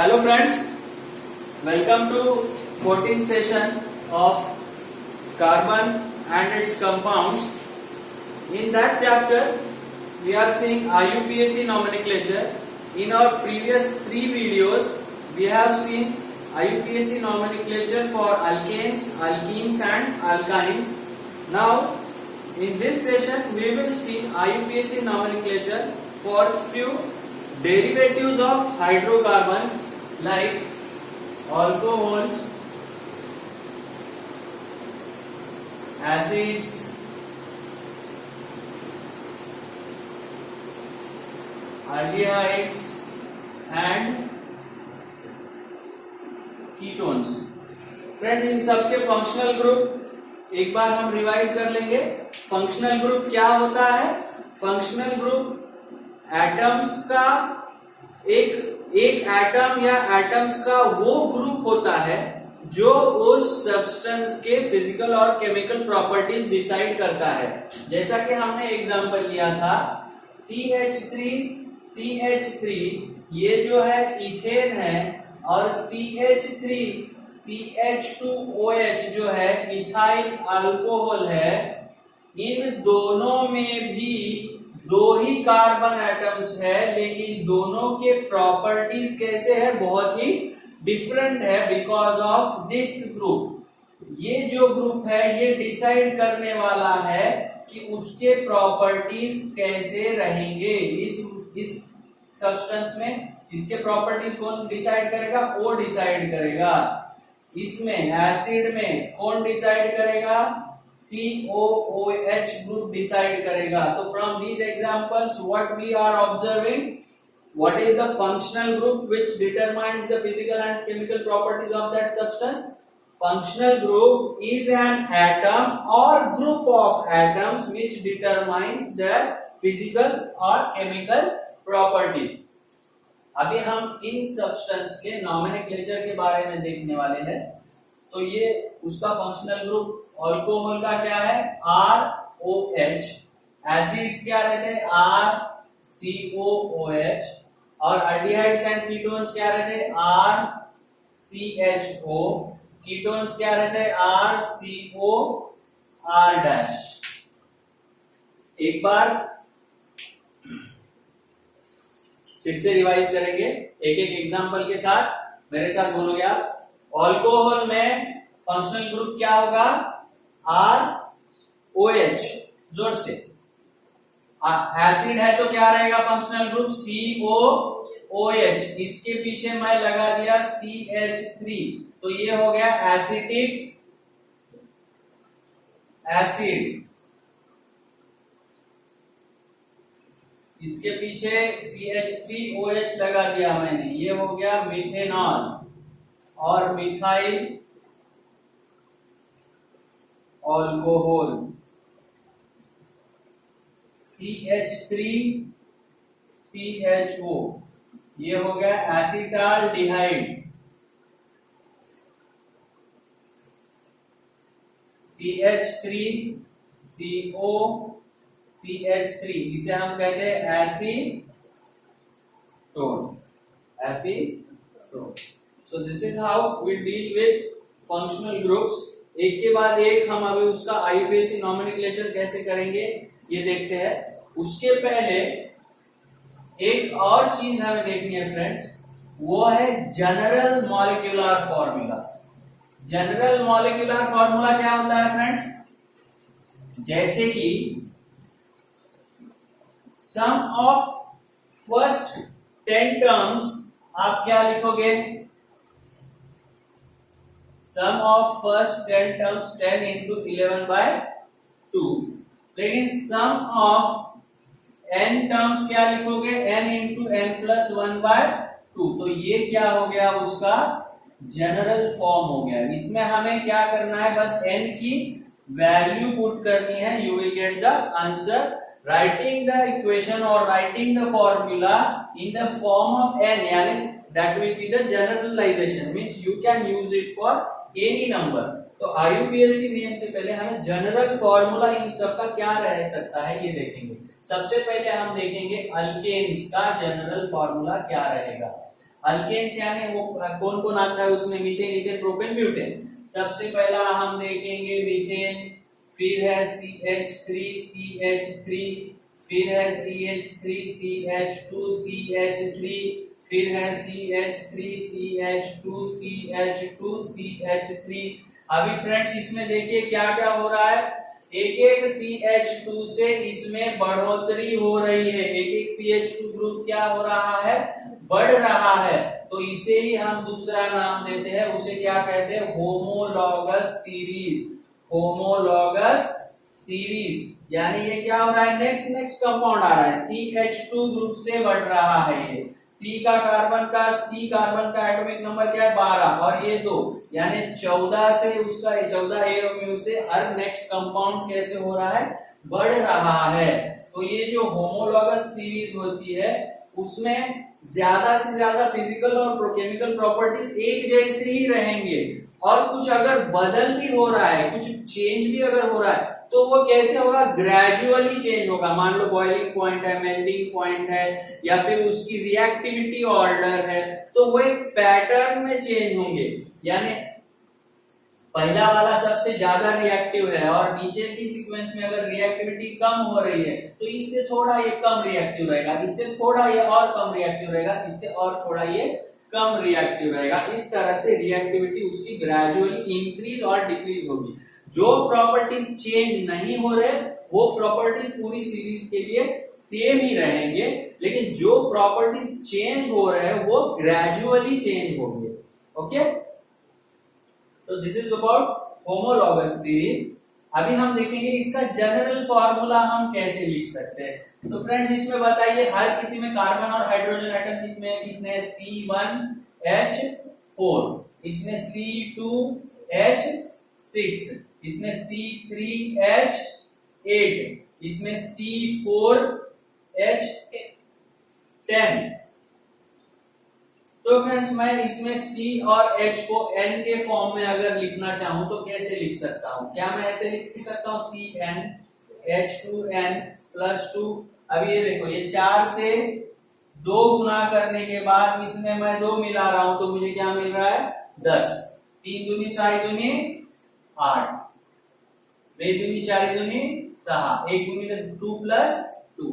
Hello friends, welcome to 14th session of carbon and its compounds. In that chapter, we are seeing IUPAC nomenclature. In our previous 3 videos, we have seen IUPAC nomenclature for alkanes, alkenes and alkynes. Now, in this session, we will see IUPAC nomenclature for few derivatives of hydrocarbons like alcohols, acids, aldehydes and ketones. Friend, इन सब के functional group एक बार हम revise कर लेंगे. Functional group क्या होता है? फंक्शनल ग्रुप एटम्स का एक एटम या एटम्स का वो ग्रुप होता है जो उस सब्सटेंस के फिजिकल और केमिकल प्रॉपर्टीज डिसाइड करता है. जैसा कि हमने एग्जांपल लिया था CH3 ये जो है इथेन है और CH3CH2OH जो है इथाइल अल्कोहल है. इन दोनों में भी दो ही कार्बन एटम्स है, लेकिन दोनों के प्रॉपर्टीज कैसे है? बहुत ही डिफरेंट है बिकॉज ऑफ दिस ग्रुप. ये जो ग्रुप है ये डिसाइड करने वाला है कि उसके प्रॉपर्टीज कैसे रहेंगे. इस सब्सटेंस में इसके प्रॉपर्टीज कौन डिसाइड करेगा? वो डिसाइड करेगा. इसमें एसिड में कौन डिसाइड करेगा? COOH ग्रुप डिसाइड करेगा. तो from these examples what we are observing, what is the functional group which determines the physical and chemical properties of that substance. Functional group is an atom or group of atoms which determines their physical or chemical properties. अभी हम इन substance के nomenclature के बारे में देखने वाले हैं. तो ये उसका फंक्शनल ग्रुप अल्कोहल का क्या है? ROH. एसिड्स क्या रहते हैं? RCOOH. और अल्डिहाइड्स एंड कीटोन्स क्या रहते हैं? RCHO. कीटोन्स क्या रहते हैं? RCOR'. एक बार फिर से रिवाइज करेंगे एक एक एग्जांपल के साथ. मेरे साथ बोलोगे आप. अल्कोहल में फंक्शनल ग्रुप क्या होगा? ROH. जोर से. एसिड है तो क्या रहेगा फंक्शनल ग्रुप? COOH. इसके पीछे मैं लगा दिया CH3, तो ये हो गया एसिटिक एसिड. इसके पीछे CH3OH लगा दिया मैंने, ये हो गया मिथेनॉल. और मिथाइल अल्कोहल. CH3CHO ये हो गया एसिटाल्डिहाइड. CH3COCH3 इसे हम कहते हैं acetone. So this is how we deal with functional groups. एक के बाद एक हम अभी उसका IUPAC नॉमेनक्लेचर कैसे करेंगे ये देखते हैं. उसके पहले एक और चीज हमें देखनी है फ्रेंड्स, वो है general molecular formula. General molecular formula क्या होता है फ्रेंड्स? जैसे कि सम ऑफ फर्स्ट 10 टर्म्स आप क्या लिखोगे? सम ऑफ फर्स्ट 10 टर्म्स 10 into 11/2. लेकिन सम ऑफ n टर्म्स क्या लिखोगे? n into n+1/2. तो ये क्या हो गया? उसका जनरल फॉर्म हो गया. इसमें हमें क्या करना है? बस n की वैल्यू पुट करनी है. You will get the answer. Writing the equation और writing the formula in the form of n, यानी that will be the generalisation. Means you can use it for any number. तो IUPAC नियम से पहले हमें general formula in सब का क्या रह सकता है ये देखेंगे. सबसे पहले हम देखेंगे अल्केन्स का जनरल फॉर्मूला क्या रहेगा. अल्केन्स यानी वो कौन कौन आता है उसमें, मीथेन, इथेन, प्रोपेन, ब्यूटेन। सबसे पहला हम देखेंगे मीथेन, फिर है CH3CH3, फिर है CH3CH2CH3, फिर है CH3CH2CH2CH3। अभी फ्रेंड्स इसमें देखिए क्या क्या हो रहा है, एक एक CH2 से इसमें बढ़ोतरी हो रही है, एक एक CH2 ग्रुप क्या हो रहा है, बढ़ रहा है। तो इसे ही हम दूसरा नाम देते हैं, उसे क्या कहते हैं, होमोलॉगस सीरीज। होमोलॉगस सीरीज यानी ये क्या हो रहा है, नेक्स्ट नेक्स्ट कंपाउंड आ रहा है, CH2 ग्रुप से बढ़ रहा है। ये C कार्बन का एटॉमिक नंबर क्या है, 12, और ये 2 यानी 14 से उसका 14 एरोम्यू से हर नेक्स्ट कंपाउंड कैसे हो रहा है, बढ़ रहा है। तो ये जो होमोलॉगस सीरीज होती है उसमें ज्यादा से ज्यादा फिजिकल और केमिकल प्रॉपर्टीज एक जैसे ही रहेंगे, और कुछ अगर बदल भी हो रहा है, कुछ चेंज भी अगर हो रहा है, तो वो कैसे होगा, ग्रेजुअली चेंज होगा। मान लो बॉइलिंग पॉइंट है, मेल्टिंग पॉइंट है, या फिर उसकी रिएक्टिविटी ऑर्डर है, तो वो एक पैटर्न में चेंज होंगे। यानी पहला वाला सबसे ज्यादा रिएक्टिव है, और नीचे की सीक्वेंस में अगर रिएक्टिविटी कम हो रही है तो इससे थोड़ा ये कम रिएक्टिव रहेगा, इससे थोड़ा ये और कम रिएक्टिव रहेगा, इससे और थोड़ा ये कम रिएक्टिव रहेगा। इस तरह से रिएक्टिविटी उसकी ग्रेजुअली इंक्रीज और डिक्रीज होगी। जो प्रॉपर्टीज चेंज नहीं हो रहे वो प्रॉपर्टीज पूरी सीरीज के लिए सेम ही रहेंगे, लेकिन जो प्रॉपर्टीज चेंज हो रहे हैं वो ग्रेजुअली चेंज होंगे। ओके, तो this is about homologous series. अभी हम देखेंगे इसका जनरल फार्मूला हम कैसे लिख सकते हैं। तो फ्रेंड्स इसमें बताइए, हर किसी में कार्बन और हाइड्रोजन एटम कितने हैं, C1H4, इसमें C2H6, इसमें C3H8, इसमें C4H10। तो फ्रेंड्स मैं इसमें C और H को N के फॉर्म में अगर लिखना चाहूं तो कैसे लिख सकता हूं, क्या मैं ऐसे लिख सकता हूं, CnH2n+2। अब ये देखो, ये 4 से 2 गुना करने के बाद इसमें मैं 2 मिला रहा हूं, तो मुझे क्या मिल रहा है, 10। 3 दूनी 6 दूनी 8, 2 दूनी 4 दूनी 6, 1 दूनी 2+2।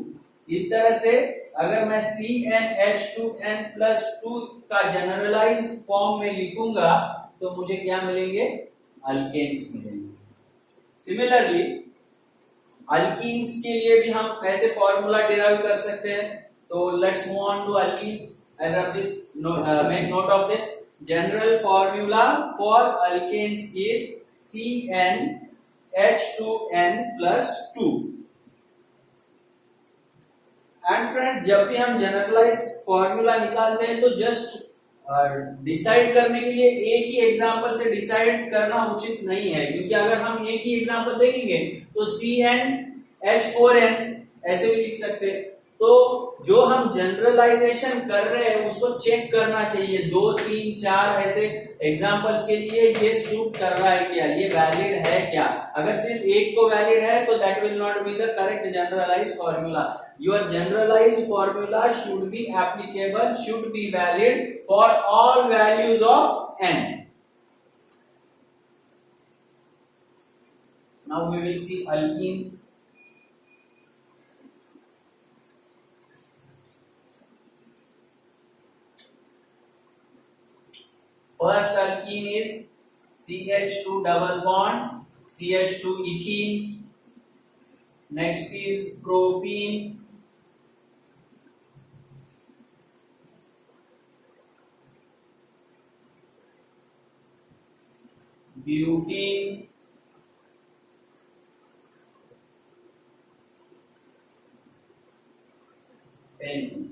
इस तरह से अगर मैं CnH2n+2 का जनरलाइज फॉर्म में लिखूंगा तो मुझे क्या मिलेंगे, अल्केन्स मिलेंगे। सिमिलरली अल्कीन्स के लिए भी हम ऐसे फॉर्मूला डिराइव कर सकते हैं। तो let's move on to alkenes. I rub this, make note of this. General formula for alkanes is CnH2n+2। And friends जब भी हम जनरलाइज फॉर्मूला निकालते हैं तो जस्ट डिसाइड करने के लिए एक ही एग्जांपल से डिसाइड करना उचित नहीं है, क्योंकि अगर हम एक ही एग्जांपल देखेंगे तो CnH4n ऐसे भी लिख सकते हैं। तो जो हम जनरलाइजेशन कर रहे हैं उसको चेक करना चाहिए, 2 3 4 ऐसे एग्जांपल्स के लिए ये सूट कर रहा है क्या, ये वैलिड है क्या। अगर सिर्फ एक को वैलिड है तो that will not be the correct generalized formula. Your generalized formula should be applicable, should be valid for all values of n. Now we will see alkene. First alkene is CH2 double bond, CH2 ethene. Next is propene, butene, pentene.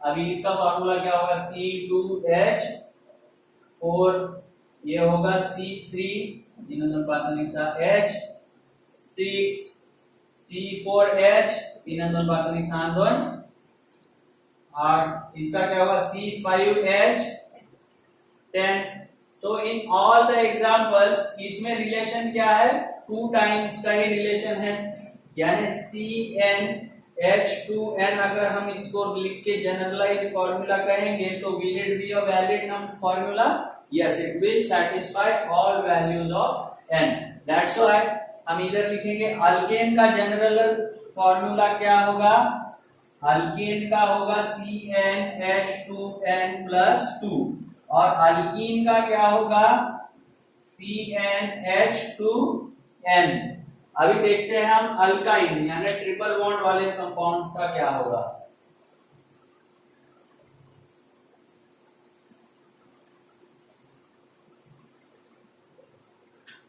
अभी इसका formula क्या होगा, C2H4, ये होगा C3H6, C4H 3 और इसका क्या होगा, C5H10। तो इन ऑल द एग्जांपल्स इसमें रिलेशन क्या है, 2 टाइम्स का ही रिलेशन है, यानी CnH H2N अगर हम इसको लिख के जनरलाइज फॉर्मूला कहेंगे तो will it be a valid formula? Yes, it will satisfy all values of n. That's why हम इधर लिखेंगे अल्केन का जनरल फॉर्मूला क्या होगा, अल्केन का होगा CnH2n+2 और अल्कीन का क्या होगा CnH2n। अभी देखते हैं हम अल्काइन यानी ट्रिपल बॉन्ड वाले कंपाउंड्स का क्या होगा।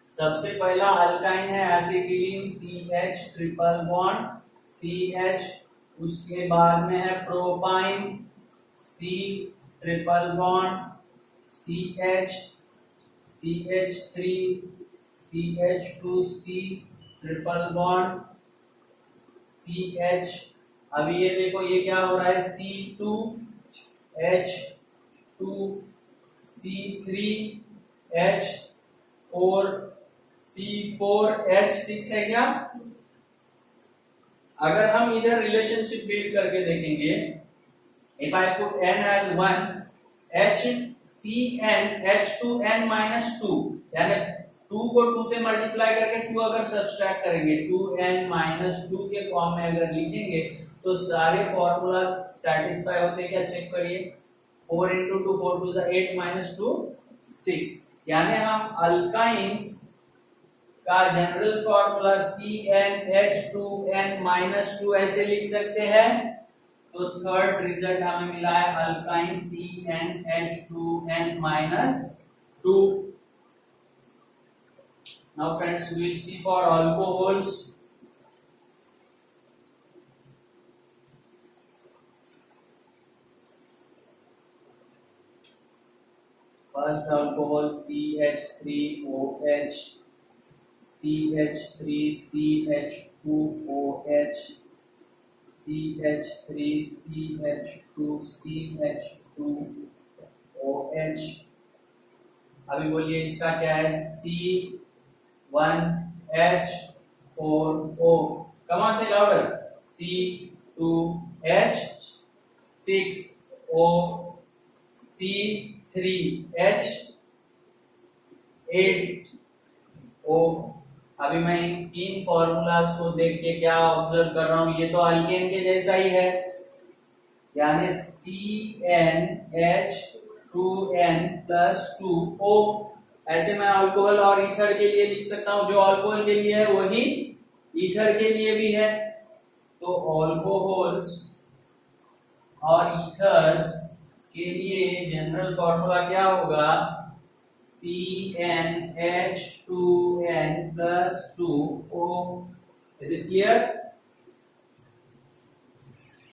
सबसे पहला अल्काइन है acetylene CH triple bond CH, उसके बाद में है propyne C triple bond CH, CH3 CH2C triple bond CH। अभी ये देखो ये क्या हो रहा है C2H2C3H4 C4H6 है क्या। अगर हम इधर रिलेशनशिप बिल्ड करके देखेंगे, if I put n as 1 HCnH2n-2 यानी 2 को 2 से मल्टीप्लाई करके 2 अगर सब्सट्रैक्ट करेंगे 2n-2 के फॉर्म में अगर लिखेंगे तो सारे फॉर्मूला सेटिस्फाई होते हैं क्या, चेक करिए। 4 × 2 4 2 8 -2 6 यानी हम अल्काइंस का जनरल फॉर्मूला CnH2n-2 ऐसे लिख सकते हैं। तो थर्ड रिजल्ट हमें मिला है alkyne CnH2n-2। Now friends, we will see for alcohols. First alcohol CH3OH, CH3CH2OH, CH3CH2CH2OH। अभी बोलिए इसका क्या है C1H4O। कम ऑन से लाउडर C2H6O C3H8O। अभी मैं इन तीन फॉर्मूलाज को देख के क्या ऑब्जर्व कर रहा हूं, ये तो अल्केन के जैसा ही है यानी CnH2n+2O। ऐसे मैं अल्कोहल और ईथर के लिए लिख सकता हूं, जो अल्कोहल के लिए है वही ईथर के लिए भी है। तो अल्कोहल्स और ईथर्स के लिए जनरल फॉर्मूला क्या होगा CnH2n+2O। Is it clear?